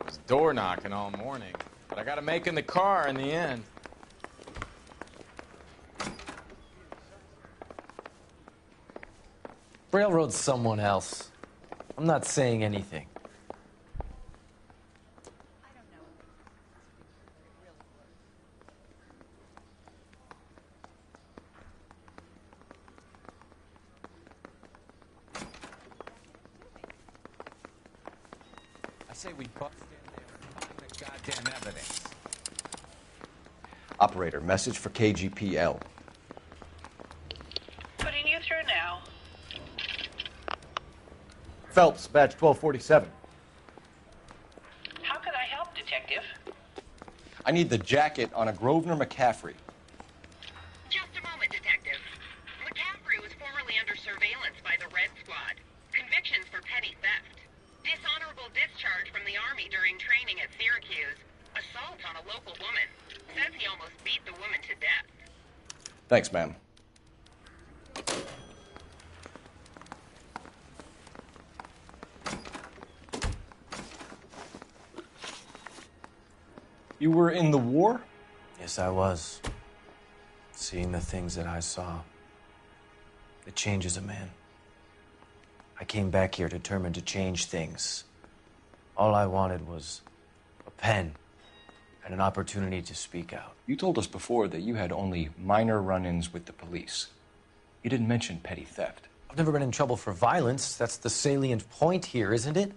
I was door knocking all morning, but I got to make in the car in the end. Railroad someone else. I'm not saying anything. I say we bust in there and find the goddamn evidence. Operator, message for KGPL. Putting you through now. Phelps, badge 1247. How can I help, Detective? I need the jacket on a Grosvenor McCaffrey. Just a moment, Detective. McCaffrey was formerly under surveillance by the Red Squad. Convictions for petty theft. Dishonorable discharge from the Army during training at Syracuse. Assault on a local woman. Says he almost beat the woman to death. Thanks, ma'am. You were in the war? Yes, I was. Seeing the things that I saw, it changes a man. I came back here determined to change things. All I wanted was a pen and an opportunity to speak out. You told us before that you had only minor run-ins with the police. You didn't mention petty theft. I've never been in trouble for violence. That's the salient point here, isn't it?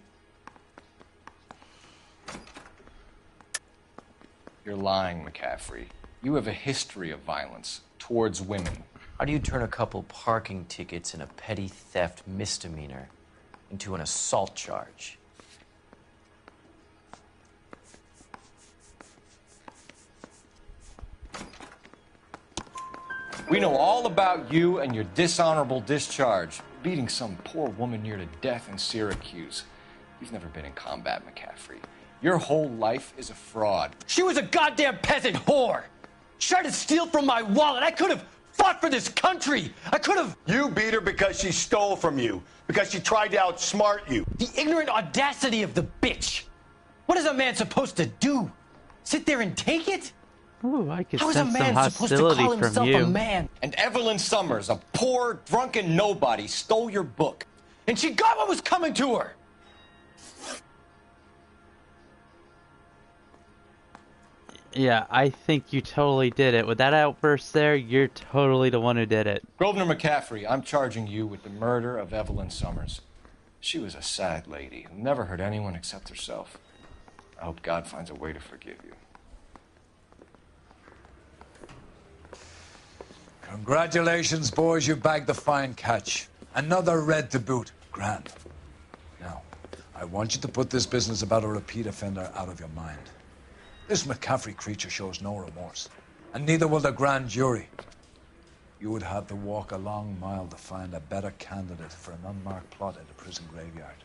You're lying, McCaffrey. You have a history of violence towards women. How do you turn a couple parking tickets and a petty theft misdemeanor into an assault charge? We know all about you and your dishonorable discharge. Beating some poor woman near to death in Syracuse. You've never been in combat, McCaffrey. Your whole life is a fraud. She was a goddamn peasant whore. She tried to steal from my wallet. I could have fought for this country. I could have. You beat her because she stole from you. Because she tried to outsmart you. The ignorant audacity of the bitch. What is a man supposed to do? Sit there and take it? Ooh, I could How is a sense man some supposed to hostility call from himself you. a man? And Evelyn Summers, a poor, drunken nobody, stole your book. And she got what was coming to her. Yeah, I think you totally did it. With that outburst there, you're totally the one who did it. Grosvenor McCaffrey, I'm charging you with the murder of Evelyn Summers. She was a sad lady who never hurt anyone except herself. I hope God finds a way to forgive you. Congratulations, boys. You bagged the fine catch. Another red to boot. Grand. Now, I want you to put this business about a repeat offender out of your mind. This McCaffrey creature shows no remorse. And neither will the grand jury. You would have to walk a long mile to find a better candidate for an unmarked plot in the prison graveyard.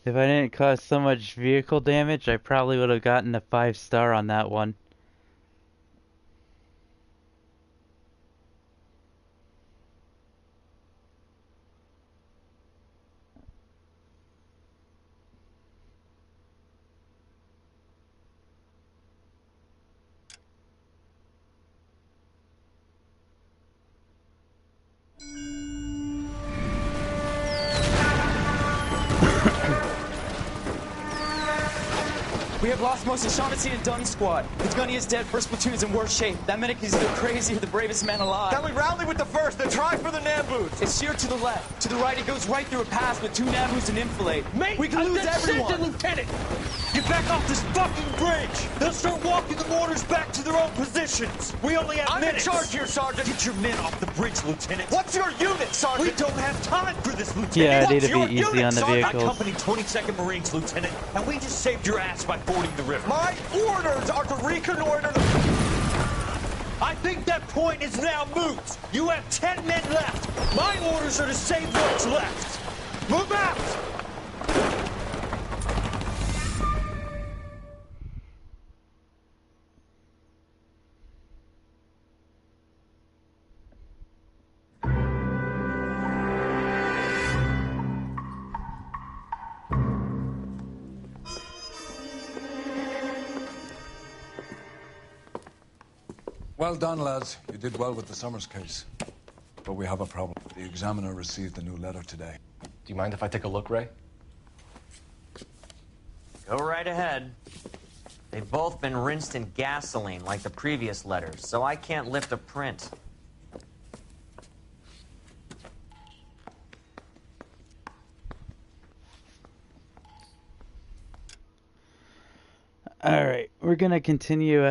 If I didn't cause so much vehicle damage, I probably would have gotten a 5-star on that one. We have lost most of Shaughnessy and Dunn's squad. The gunny is dead, first platoon's in worse shape. That medic is either crazy or the bravest man alive. Can we rally with the first and try for the Nambus? It's sheer to the left. To the right, it goes right through a pass with 2 Nambus and enfilade. Mate, we can lose everyone. Lieutenant, get back off this fucking bridge. They'll start walking the mortars back to their own positions. We only have minutes. I'm in charge here, Sergeant. Get your men off the bridge, Lieutenant. What's your unit, Sergeant? We don't have time for this, Lieutenant. Yeah, I need What's to be your easy unit, on the Sergeant? vehicles. I company 22nd Marines, Lieutenant, and we just saved your ass by fording the river. My orders are to reconnoiter the... I think that point is now moot. You have 10 men left. My orders are to save what's left. Move out! Well done, lads. You did well with the Summers case. But we have a problem. The examiner received a new letter today. Do you mind if I take a look, Ray? Go right ahead. They've both been rinsed in gasoline like the previous letters, so I can't lift a print. All right, we're gonna continue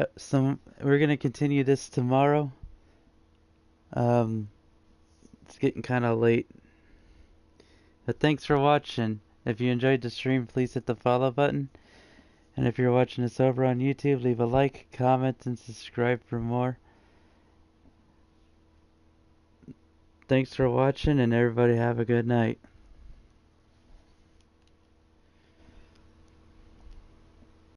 this tomorrow. It's getting kind of late. But thanks for watching. If you enjoyed the stream, please hit the follow button. And if you're watching this over on YouTube, leave a like, comment, and subscribe for more. Thanks for watching, and everybody have a good night.